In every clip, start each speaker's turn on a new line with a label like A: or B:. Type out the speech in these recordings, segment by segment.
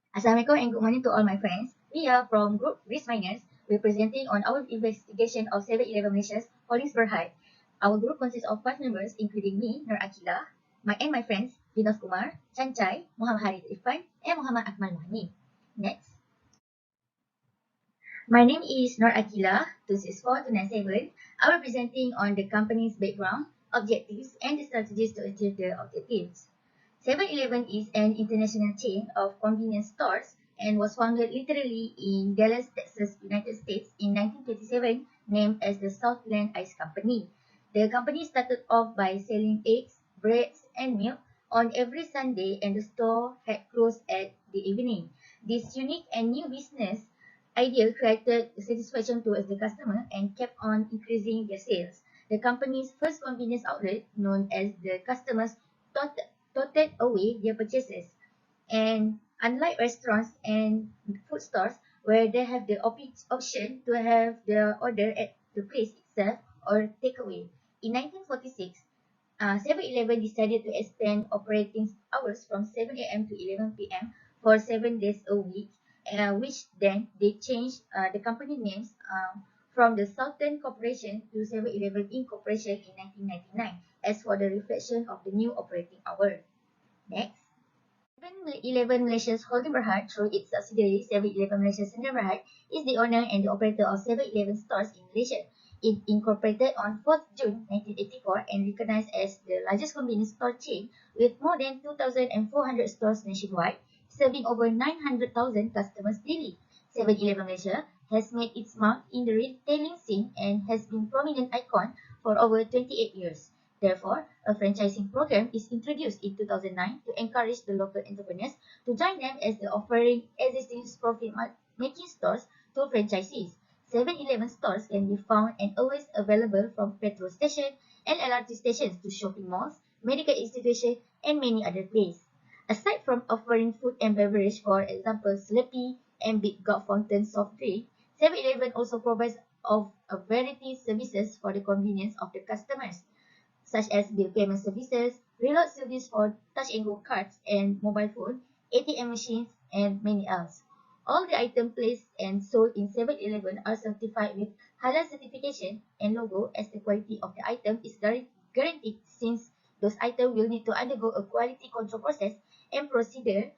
A: Assalamualaikum and good morning to all my friends. We are from Group Riskminer. We're presenting on our investigation of 7-Eleven Malaysia's Police Berhad. Our group consists of 5 members including me, NOOR AQILAH, my friends, VINOTH KUMAR, Chancai, MUHAMAD HARITH IRFAN, and MUHAMAD AKMAL MUHAIMIN. Next. My name is NOOR AQILAH, 264297. I will be presenting on the company's background, objectives, and the strategies to achieve the objectives. 7-Eleven is an international chain of convenience stores and was founded literally in Dallas, Texas, United States in 1927, named as the Southland Ice Company. The company started off by selling eggs, breads, and milk on every Sunday, and the store had closed at the evening. This unique and new business idea created satisfaction towards the customer and kept on increasing their sales. The company's first convenience outlet, known as the customers toted away their purchases. And unlike restaurants and food stores where they have the option to have their order at the place itself or takeaway, in 1946, 7-Eleven decided to extend operating hours from 7 a.m. to 11 p.m. for 7 days a week, which then they changed the company names from the Southern Corporation to 7-Eleven Incorporation in 1999 as for the reflection of the new operating hour. Next. 7-Eleven Malaysia's holding Berhad through its subsidiary 7-Eleven Malaysia Sdn Berhad is the owner and the operator of 7-Eleven stores in Malaysia. It incorporated on 4th June 1984 and recognized as the largest convenience store chain with more than 2,400 stores nationwide, serving over 900,000 customers daily. 7-Eleven Malaysia has made its mark in the retailing scene and has been a prominent icon for over 28 years. Therefore, a franchising program is introduced in 2009 to encourage the local entrepreneurs to join them as they offering existing profit-making stores to franchisees. 7-Eleven stores can be found and always available from petrol stations and LRT stations to shopping malls, medical institutions, and many other places. Aside from offering food and beverage, for example, Slurpee and Big Gulp Fountain soft drink, 7-Eleven also provides of a variety of services for the convenience of the customers, such as bill payment services, reload service for touch and go cards and mobile phone, ATM machines, and many else. All the items placed and sold in 7-Eleven are certified with halal certification and logo, as the quality of the item is guaranteed, since those items will need to undergo a quality control process and procedure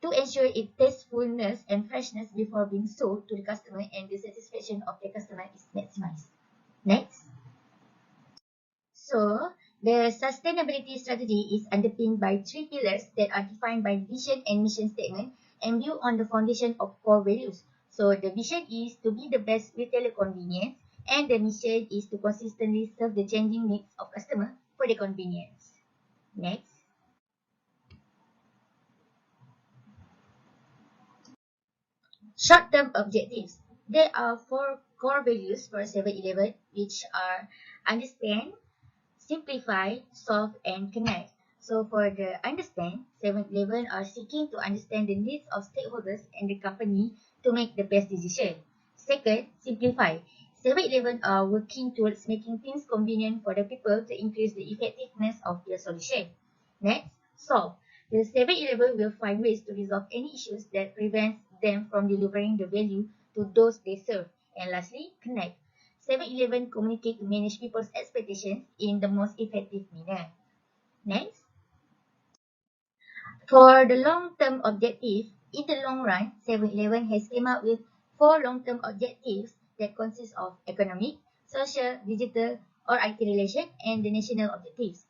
A: to ensure its tastefulness and freshness before being sold to the customer, and the satisfaction of the customer is maximized. Next. So, the sustainability strategy is underpinned by 3 pillars that are defined by vision and mission statement and built on the foundation of core values. So, the vision is to be the best retailer convenience, and the mission is to consistently serve the changing needs of customers for the convenience. Next. Short-term objectives. There are 4 core values for 7-Eleven, which are understand, simplify, solve, and connect. So for the understand, 7-Eleven are seeking to understand the needs of stakeholders and the company to make the best decision. Second, simplify. 7-Eleven are working towards making things convenient for the people to increase the effectiveness of their solution. Next, solve. The 7-Eleven will find ways to resolve any issues that prevent them from delivering the value to those they serve. And lastly, connect. 7-Eleven communicate to manage people's expectations in the most effective manner. Next. For the long-term objective, in the long run, 7-Eleven has came up with 4 long-term objectives that consist of economic, social, digital, or IT relation, and the national objectives.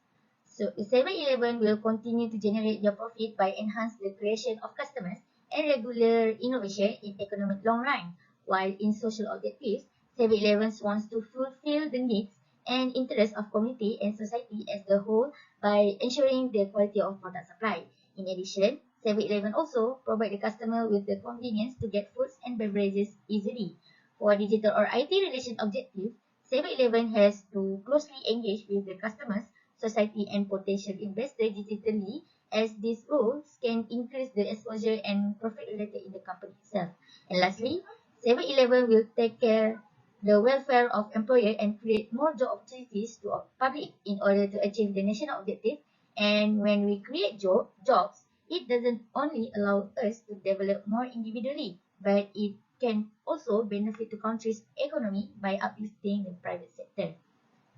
A: So, 7-Eleven will continue to generate their profit by enhance the creation of customers and regular innovation in economic long run, while in social objectives, 7-Eleven wants to fulfill the needs and interests of community and society as a whole by ensuring the quality of product supply. In addition, 7-Eleven also provide the customer with the convenience to get foods and beverages easily. For digital or IT relation objective, 7-Eleven has to closely engage with the customers, society, and potential investors digitally, as these roles can increase the exposure and profit related in the company itself. And lastly, 7-Eleven will take care the welfare of employers and create more job opportunities to public in order to achieve the national objective. And when we create jobs, It doesn't only allow us to develop more individually, but it can also benefit the country's economy by uplifting the private sector.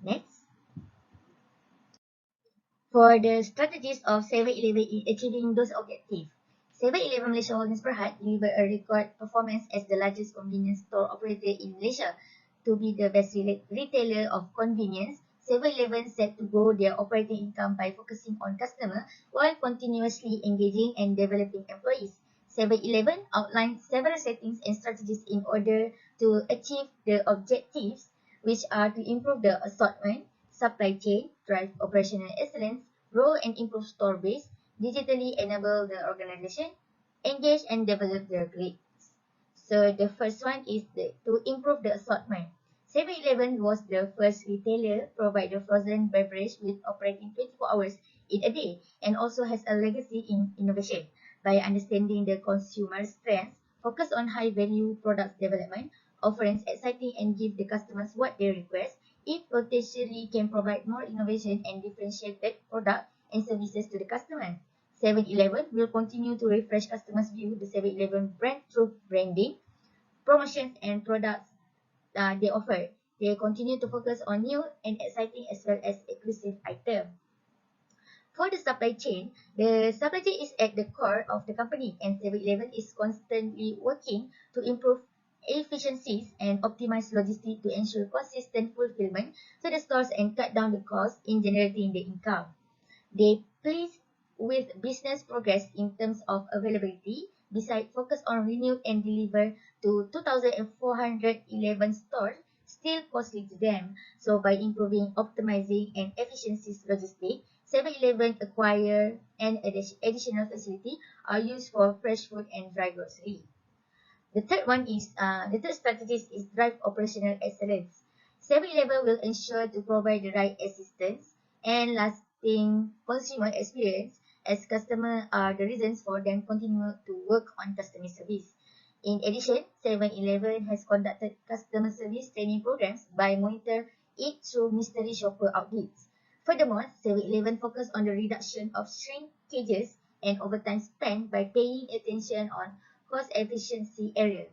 A: Next. For the strategies of 7-Eleven in achieving those objectives, 7-Eleven Malaysia Holdings Berhad delivered a record performance as the largest convenience store operator in Malaysia. To be the best retailer of convenience, 7-Eleven set to grow their operating income by focusing on customer while continuously engaging and developing employees. 7-Eleven outlined several settings and strategies in order to achieve the objectives, which are to improve the assortment, supply chain, drive operational excellence, grow and improve store base, digitally enable the organization, engage and develop their grades. So the first one is to improve the assortment. 7-Eleven was the first retailer to provide the frozen beverage with operating 24 hours in a day and also has a legacy in innovation. By understanding the consumer strengths, focus on high value product development, offerings exciting and give the customers what they request, it potentially can provide more innovation and differentiated product and services to the customer. 7-Eleven will continue to refresh customers' view the 7-Eleven brand through branding, promotions, and products they offer. They continue to focus on new and exciting as well as exclusive items. For the supply chain is at the core of the company, and 7-Eleven is constantly working to improve efficiencies and optimize logistics to ensure consistent fulfillment to the stores and cut down the cost in generating the income. They pleased with business progress in terms of availability, besides focus on renew and deliver to 2,411 stores, still costly to them. So by improving, optimizing, and efficiencies logistics, 7-Eleven acquire an additional facility are used for fresh food and dry grocery. The third strategy is drive operational excellence. 7-Eleven will ensure to provide the right assistance and lasting consumer experience as customers are the reasons for them continue to work on customer service. In addition, 7-Eleven has conducted customer service training programs by monitor it through mystery shopper outreach. Furthermore, 7-Eleven focus on the reduction of shrinkages and overtime spent by paying attention on cost efficiency area.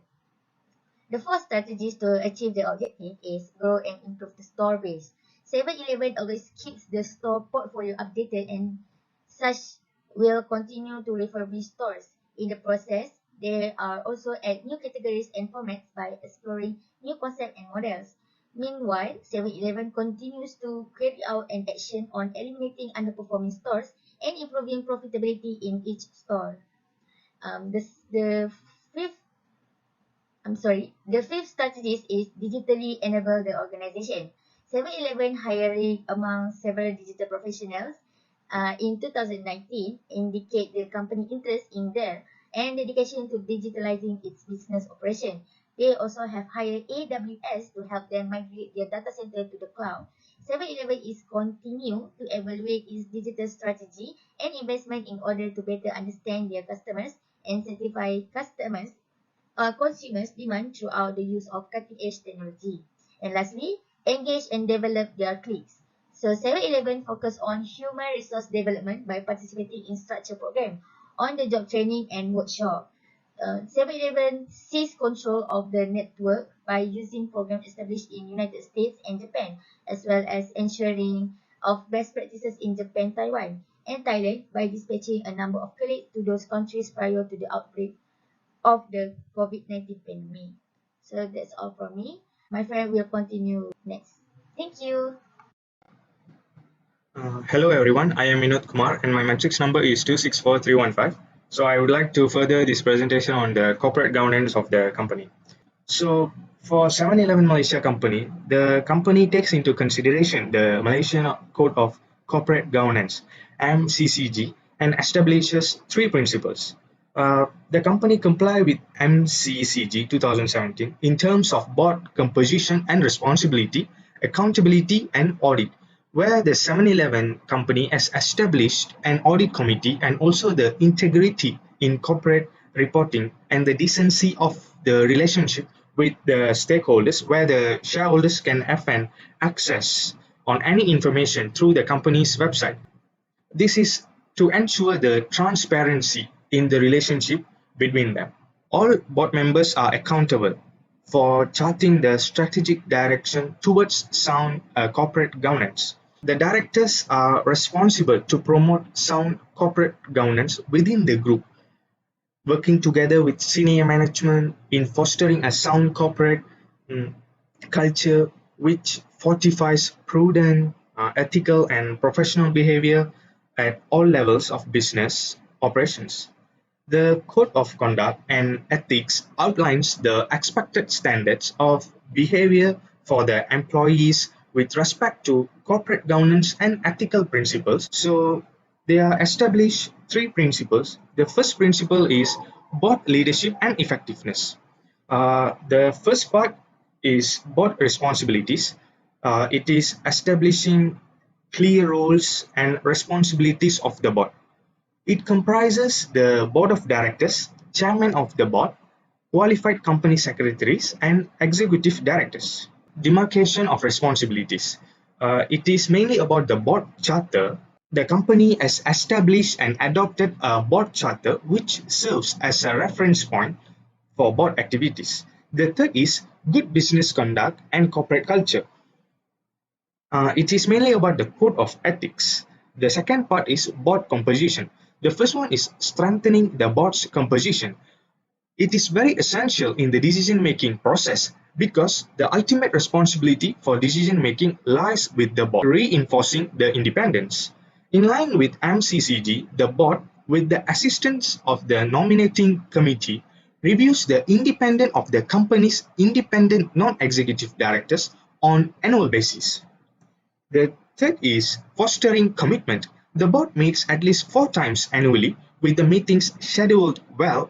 A: The fourth strategy to achieve the objective is grow and improve the store base. 7-Eleven always keeps the store portfolio updated and such will continue to refurbish stores. In the process, they are also add new categories and formats by exploring new concepts and models. Meanwhile, 7-Eleven continues to carry out an action on eliminating underperforming stores and improving profitability in each store. The fifth strategy is digitally enable the organization. 7-Eleven hiring among several digital professionals in 2019 indicate the company interest in there and dedication to digitalizing its business operation. They also have hired AWS to help them migrate their data center to the cloud. 7-Eleven is continue to evaluate its digital strategy and investment in order to better understand their customers and satisfy consumers' demand throughout the use of cutting-edge technology. And lastly, engage and develop their cliques. So 7-Eleven focus on human resource development by participating in structured program, on-the-job training and workshop. 7-Eleven seized control of the network by using programs established in United States and Japan, as well as ensuring of best practices in Japan, Taiwan, and Thailand by dispatching a number of colleagues to those countries prior to the outbreak of the COVID-19 pandemic. So that's all from me. My friend will continue next. Thank you.
B: Hello everyone, I am Kumar and my matrix number is 264315. So I would like to further this presentation on the corporate governance of the company. So for 7-Eleven Malaysia company, the company takes into consideration the Malaysian Code of Corporate Governance (MCCG) and establishes three principles. The company comply with MCCG 2017 in terms of board composition and responsibility, accountability and audit, where the 7-Eleven company has established an audit committee and also the integrity in corporate reporting and the decency of the relationship with the stakeholders, where the shareholders can have an access on any information through the company's website. This is to ensure the transparency in the relationship between them. All board members are accountable for charting the strategic direction towards sound corporate governance. The directors are responsible to promote sound corporate governance within the group, working together with senior management in fostering a sound corporate culture which fortifies prudent, ethical, and professional behavior at all levels of business operations. The Code of Conduct and Ethics outlines the expected standards of behavior for the employees with respect to corporate governance and ethical principles. So, there are established three principles. The first principle is board leadership and effectiveness. The first part is board responsibilities. It is establishing clear roles and responsibilities of the board. It comprises the board of directors, chairman of the board, qualified company secretaries, and executive directors. Demarcation of responsibilities. It is mainly about the board charter. The company has established and adopted a board charter which serves as a reference point for board activities. The third is good business conduct and corporate culture. It is mainly about the code of ethics. The second part is board composition. The first one is strengthening the board's composition. It is very essential in the decision-making process because the ultimate responsibility for decision-making lies with the board, reinforcing the independence. In line with MCCG, the board, with the assistance of the nominating committee, reviews the independence of the company's independent non-executive directors on annual basis. The third is fostering commitment. The board meets at least 4 times annually with the meetings scheduled well.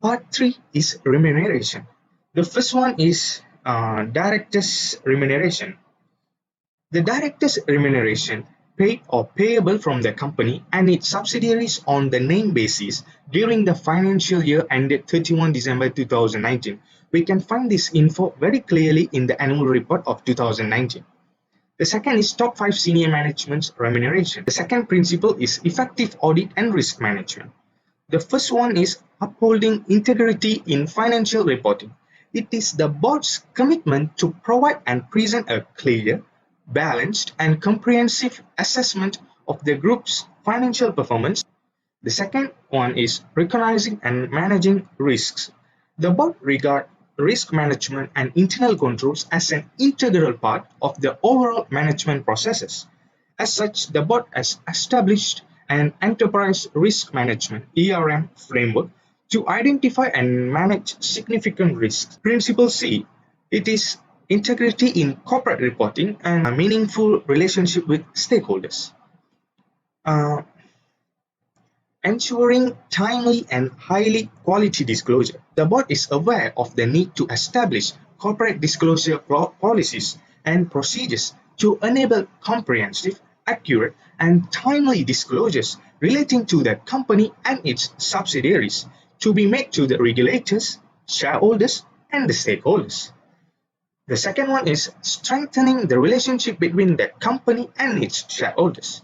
B: Part 3 is remuneration. The first one is directors' remuneration. The directors' remuneration paid or payable from the company and its subsidiaries on the name basis during the financial year ended 31 December 2019. We can find this info very clearly in the annual report of 2019. The second is top 5 senior management's remuneration. The second principle is effective audit and risk management. The first one is upholding integrity in financial reporting. It is the board's commitment to provide and present a clear, balanced, and comprehensive assessment of the group's financial performance. The second one is recognizing and managing risks. The board regards risk management and internal controls as an integral part of the overall management processes. As such, the board has established an enterprise risk management ERM framework to identify and manage significant risks. Principle C, it is integrity in corporate reporting and a meaningful relationship with stakeholders. Ensuring timely and highly quality disclosure. The board is aware of the need to establish corporate disclosure policies and procedures to enable comprehensive, accurate, and timely disclosures relating to the company and its subsidiaries to be made to the regulators, shareholders, and the stakeholders. The second one is strengthening the relationship between the company and its shareholders.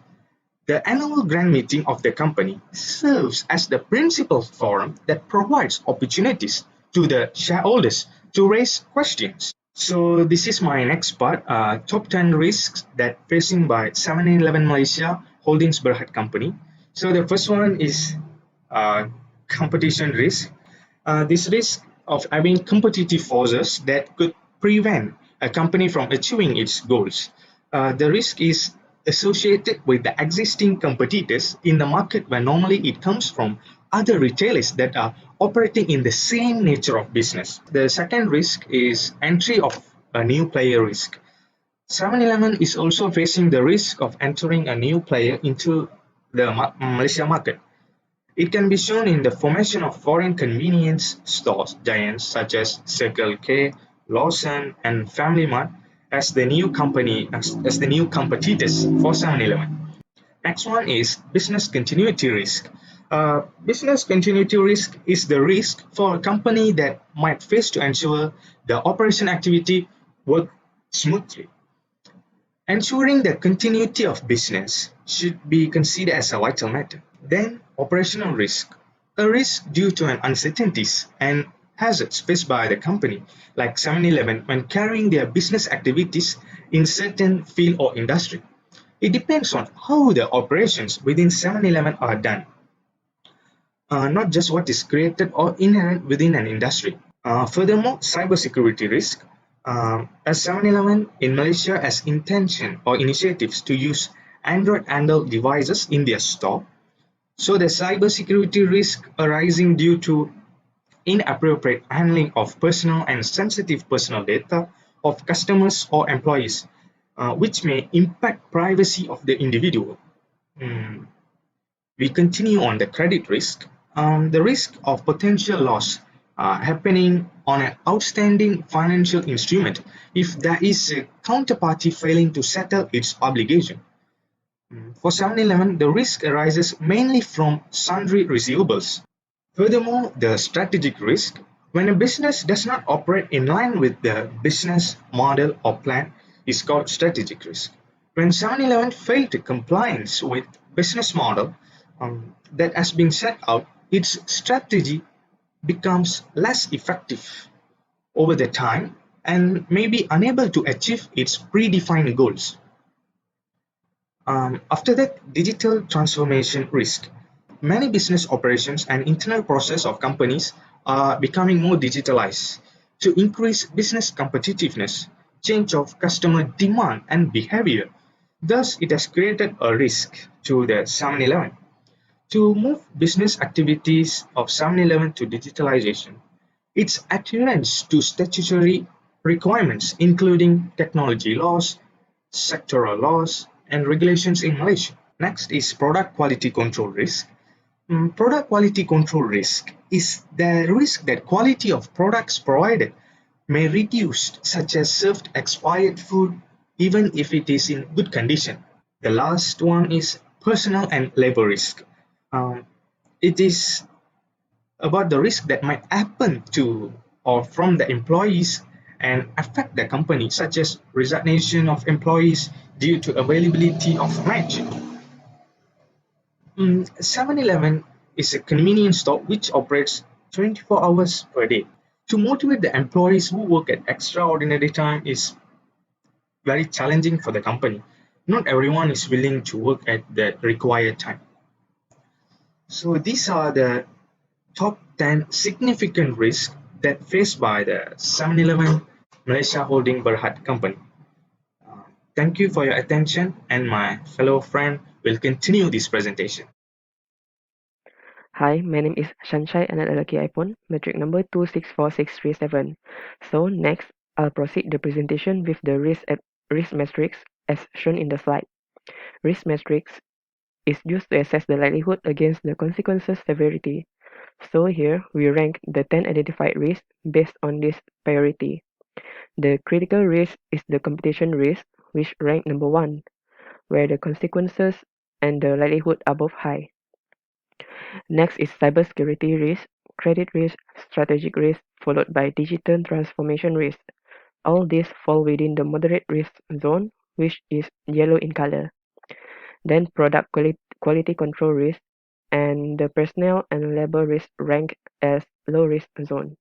B: The annual grand meeting of the company serves as the principal forum that provides opportunities to the shareholders to raise questions. So this is my next part, top 10 risks that facing by 7-Eleven Malaysia Holdings Berhad company. So the first one is competition risk. This risk of having competitive forces that could prevent a company from achieving its goals. The risk is associated with the existing competitors in the market where normally it comes from other retailers that are operating in the same nature of business. The second risk is entry of a new player risk. 7-Eleven is also facing the risk of entering a new player into the Malaysia market. It can be shown in the formation of foreign convenience stores giants such as Circle K, Lawson, and Family Mart as the new competitors for 7-Eleven. Next one is business continuity risk. Business continuity risk is the risk for a company that might face to ensure the operation activity work smoothly. Ensuring the continuity of business should be considered as a vital matter. Then operational risk, a risk due to an uncertainties and hazards faced by the company, like 7-Eleven when carrying their business activities in certain field or industry. It depends on how the operations within 7-Eleven are done, not just what is created or inherent within an industry. Furthermore, cybersecurity risk, as 7-Eleven in Malaysia has intention or initiatives to use Android-handled devices in their store. So the cybersecurity risk arising due to inappropriate handling of personal and sensitive personal data of customers or employees, which may impact privacy of the individual. Mm, We continue on the credit risk. The risk of potential loss happening on an outstanding financial instrument if there is a counterparty failing to settle its obligation. For 7-Eleven, the risk arises mainly from sundry receivables. Furthermore, the strategic risk, when a business does not operate in line with the business model or plan, is called strategic risk. When 7-Eleven failed to compliance with business model that has been set out, its strategy becomes less effective over the time and may be unable to achieve its predefined goals. After that, digital transformation risk. Many business operations and internal process of companies are becoming more digitalized to increase business competitiveness, change of customer demand and behavior. Thus, it has created a risk to the 7-Eleven. To move business activities of 7-Eleven to digitalization, its adherence to statutory requirements including technology laws, sectoral laws, and regulations in Malaysia. Next is product quality control risk. Product quality control risk is the risk that quality of products provided may reduce, such as served expired food, even if it is in good condition. The last one is personal and labor risk. It is about the risk that might happen to or from the employees and affect the company, such as resignation of employees due to availability of match. 7-Eleven is a convenience store which operates 24 hours per day. To motivate the employees who work at extraordinary time is very challenging for the company. Not everyone is willing to work at the required time. So these are the top 10 significant risks that faced by the 7-Eleven Malaysia Holding Berhad company. Thank you for your attention, and my fellow friend will continue this presentation.
C: Hi, my name is Shanshai anak lelaki iPhone, metric number 264637. So next, I'll proceed the presentation with the risk matrix as shown in the slide. Risk matrix is used to assess the likelihood against the consequences severity. So here, we rank the 10 identified risks based on this priority. The critical risk is the competition risk, which rank number 1, where the consequences and the likelihood are both high. Next is cybersecurity risk, credit risk, strategic risk, followed by digital transformation risk. All these fall within the moderate risk zone, which is yellow in color. Then product quality control risk and the personnel and labor risk rank as low risk zone.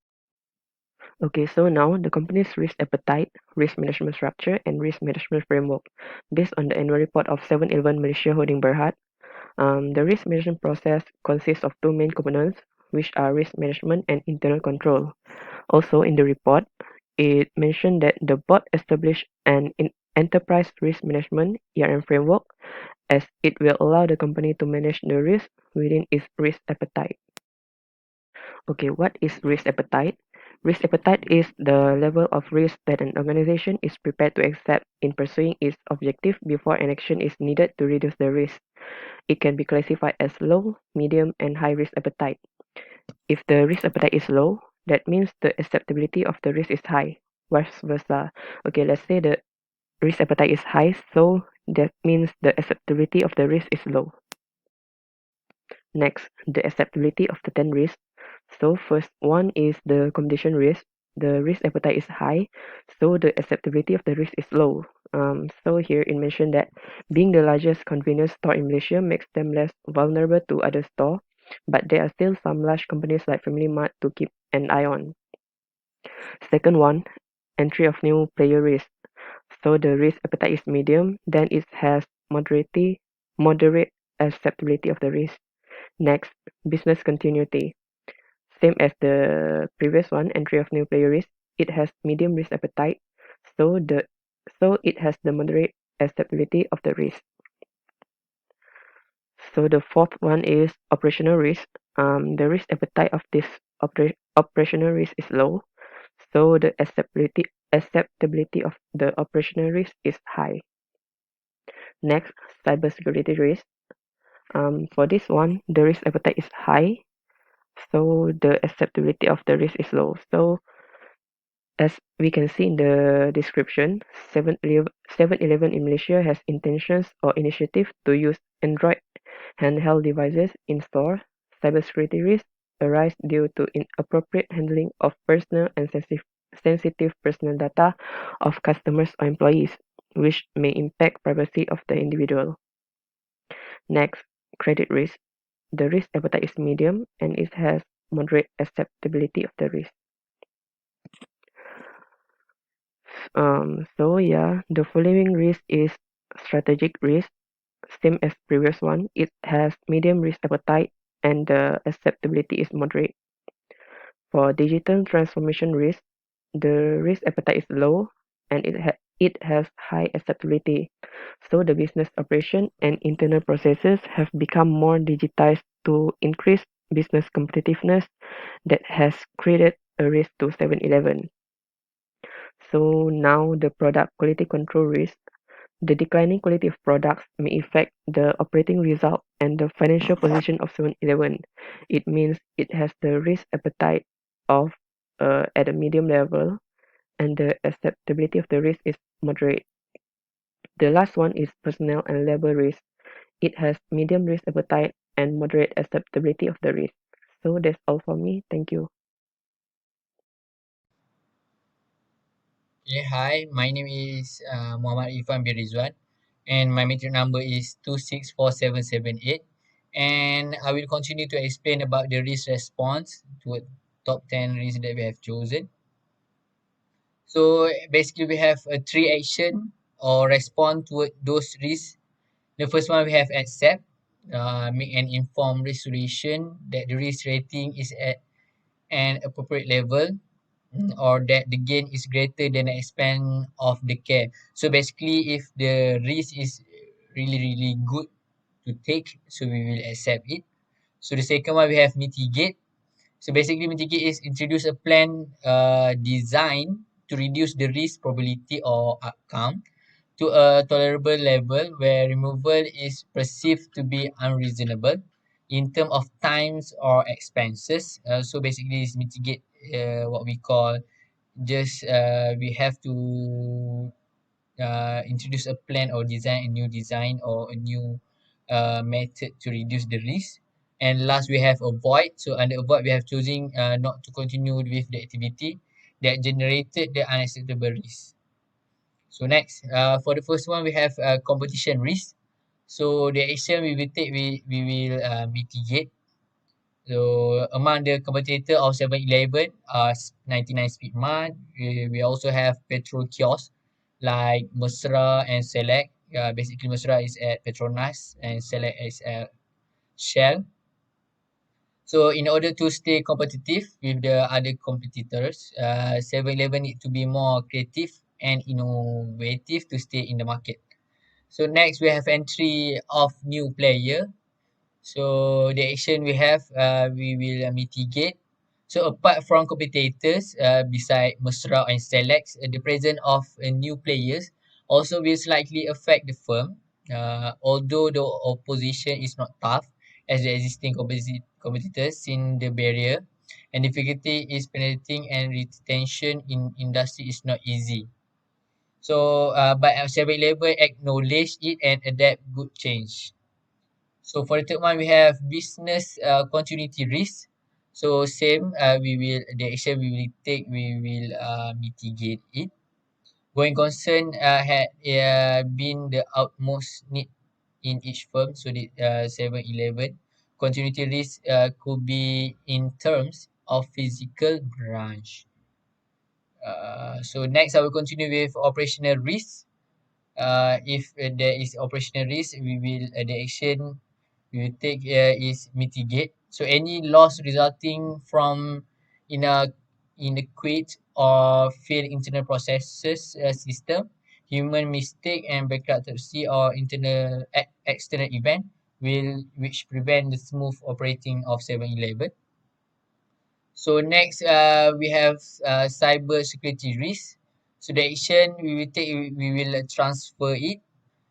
C: Okay, so now the company's risk appetite, risk management structure, and risk management framework. Based on the annual report of 7-Eleven Malaysia Holding Berhad, the risk management process consists of two main components, which are risk management and internal control. Also, in the report, it mentioned that the board established an enterprise risk management ERM framework, as it will allow the company to manage the risk within its risk appetite. Okay, what is risk appetite? Risk appetite is the level of risk that an organization is prepared to accept in pursuing its objective before an action is needed to reduce the risk. It can be classified as low, medium, and high risk appetite. If the risk appetite is low, that means the acceptability of the risk is high, vice versa. Okay, let's say the risk appetite is high, so that means the acceptability of the risk is low. Next, the acceptability of the 10 risks. So first one is the competition risk. The risk appetite is high, so the acceptability of the risk is low. So here it mentioned that being the largest convenience store in Malaysia makes them less vulnerable to other stores, but there are still some large companies like Family Mart to keep an eye on. Second one, entry of new player risk. So the risk appetite is medium, then it has moderate acceptability of the risk. Next, business continuity. Same as the previous one, entry of new player risk. It has medium risk appetite, so it has the moderate acceptability of the risk. So the fourth one is operational risk. The risk appetite of this operational risk is low, so the acceptability of the operational risk is high. Next, cybersecurity risk. For this one, the risk appetite is high, so the acceptability of the risk is low. So as we can see in the description, 7-Eleven in Malaysia has intentions or initiative to use Android handheld devices in store. Cybersecurity risks arise due to inappropriate handling of personal and sensitive personal data of customers or employees, which may impact privacy of the individual. Next, credit risk. The risk appetite is medium and it has moderate acceptability of the risk. So yeah, the following risk is strategic risk, same as previous one. It has medium risk appetite and the acceptability is moderate. For digital transformation risk, the risk appetite is low and it has high acceptability. So the business operation and internal processes have become more digitized to increase business competitiveness that has created a risk to 7-Eleven. So now the product quality control risk. The declining quality of products may affect the operating result and the financial position of 7-Eleven. It means it has the risk appetite of at a medium level and the acceptability of the risk is moderate. The last one is personnel and labor risk. It has medium risk appetite and moderate acceptability of the risk. So that's all for me. Thank you.
D: Yeah, hi, my name is Muhammad Irfan bin RIZUAN, and my metric number is 264778. And I will continue to explain about the risk response to top 10 risks that we have chosen. So basically, we have a three action or respond to those risks. The first one we have accept, make an informed risk solution that the risk rating is at an appropriate level, or that the gain is greater than the expense of the care. So basically, if the risk is really good to take, so we will accept it. So the second one we have mitigate. So basically, mitigate is introduce a plan designed to reduce the risk probability or outcome to a tolerable level where removal is perceived to be unreasonable in terms of times or expenses. So basically, is mitigate what we call just we have to introduce a plan or design a new design or a new method to reduce the risk. And last, we have avoid. So under avoid, we have choosing not to continue with the activity that generated the unacceptable risk. So next, for the first one, we have competition risk. So the action we will take, we will mitigate. So among the competitor of 7-Eleven, 99 Speed Mart, we also have petrol kiosk like Mesra and Select. Basically, Mesra is at Petronas and Select is at Shell. So in order to stay competitive with the other competitors, 7-Eleven need to be more creative and innovative to stay in the market. So next, we have entry of new player. So the action we have, we will mitigate. So apart from competitors, beside Mesra and Select, the presence of new players also will slightly affect the firm. Although the opposition is not tough as the existing competitors in the barrier, and difficulty is penetrating and retention in industry is not easy. So, but 7-Eleven acknowledge it and adapt good change. So for the third one, we have business continuity risk. So same, we will the action we will take, we will mitigate it. going concern had been the utmost need in each firm. So the 7-Eleven continuity risk could be in terms of physical branch. So next I will continue with operational risk. If there is operational risk, we will the action we will take is mitigate. So any loss resulting from in a inadequate or failed internal processes system, human mistake and bankruptcy or internal external event will which prevent the smooth operating of 7-Eleven. So next, we have cyber security risk. So the action we will take, we will transfer it.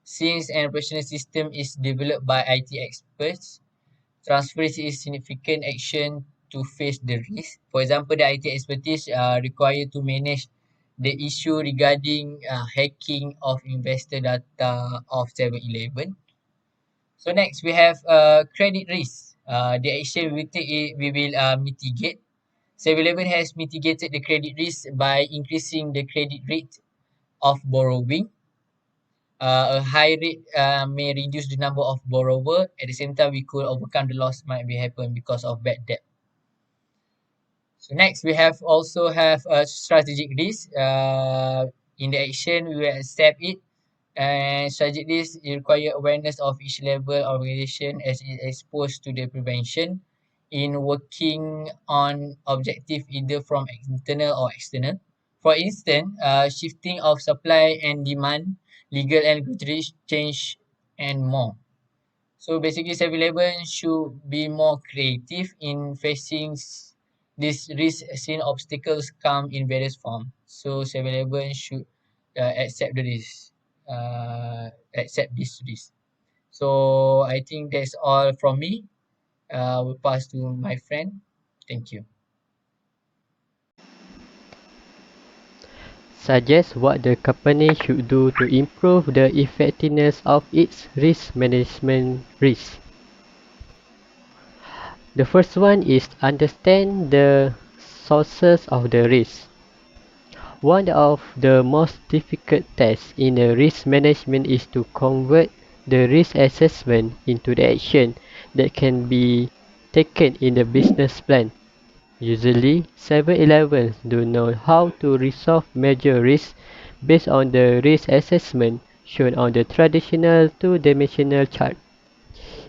D: Since an operational system is developed by IT experts, transfer is significant action to face the risk. For example, the IT expertise required to manage the issue regarding hacking of investor data of 7-Eleven. So next, we have credit risk. The action we take, we will mitigate. 7-Eleven has mitigated the credit risk by increasing the credit rate of borrowing. A high rate may reduce the number of borrower. At the same time, we could overcome the loss might be happen because of bad debt. So next, we have also have a strategic risk. In the action, we will accept it. And strategic risk require awareness of each level of organization as it exposed to the prevention in working on objective either from internal or external. For instance, shifting of supply and demand, legal and regulatory change, and more. So basically, 7-Eleven should be more creative in facing this risk since obstacles come in various forms. So 7-Eleven should accept the risk, accept this risk. So I think that's all from me. We'll pass to my friend. Thank you.
E: Suggest what the company should do to improve the effectiveness of its risk management risk. The first one is understand the sources of the risk. One of the most difficult tasks in the risk management is to convert the risk assessment into the action that can be taken in the business plan. Usually, 7-Elevens do know how to resolve major risks based on the risk assessment shown on the traditional two-dimensional chart.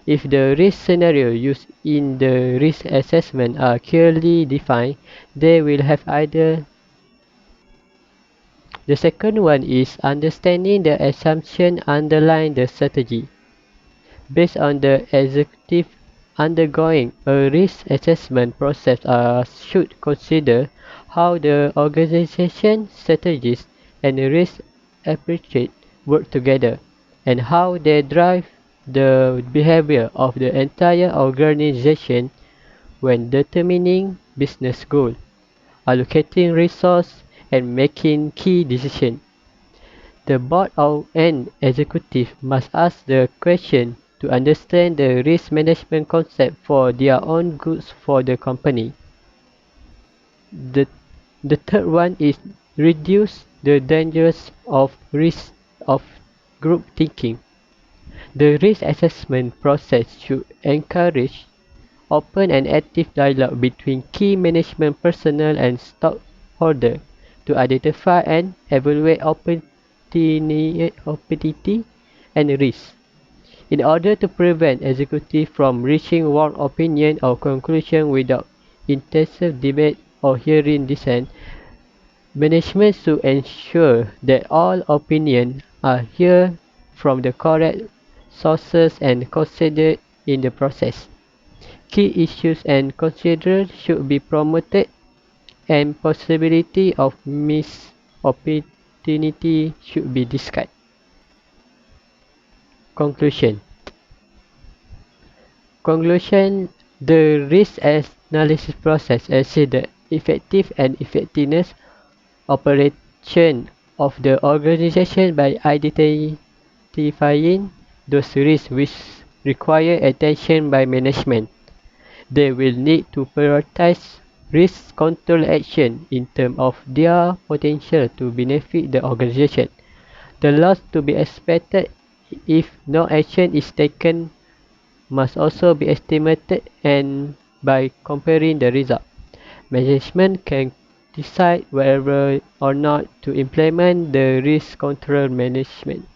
E: If the risk scenario used in the risk assessment are clearly defined, they will have either. The second one is understanding the assumption underlying the strategy. Based on the executive undergoing a risk assessment process should consider how the organization strategies and risk approach work together and how they drive the behavior of the entire organization when determining business goals, allocating resources, and making key decisions. The board and executive must ask the question to understand the risk management concept for their own goods for the company. The, the third one is reduce the dangers of risk of group thinking. The risk assessment process should encourage open and active dialogue between key management personnel and stockholders to identify and evaluate opportunity and risk. In order to prevent executives from reaching wrong opinion or conclusion without intensive debate or hearing dissent, management should ensure that all opinions are heard from the correct sources and considered in the process. Key issues and considered should be promoted and possibility of missed opportunity should be discussed. Conclusion. The risk analysis process assesses the effective and effectiveness operation of the organization by identifying those risks which require attention by management. They will need to prioritize risk control action in terms of their potential to benefit the organization. The loss to be expected if no action is taken must also be estimated, and by comparing the result, management can decide whether or not to implement the risk control management.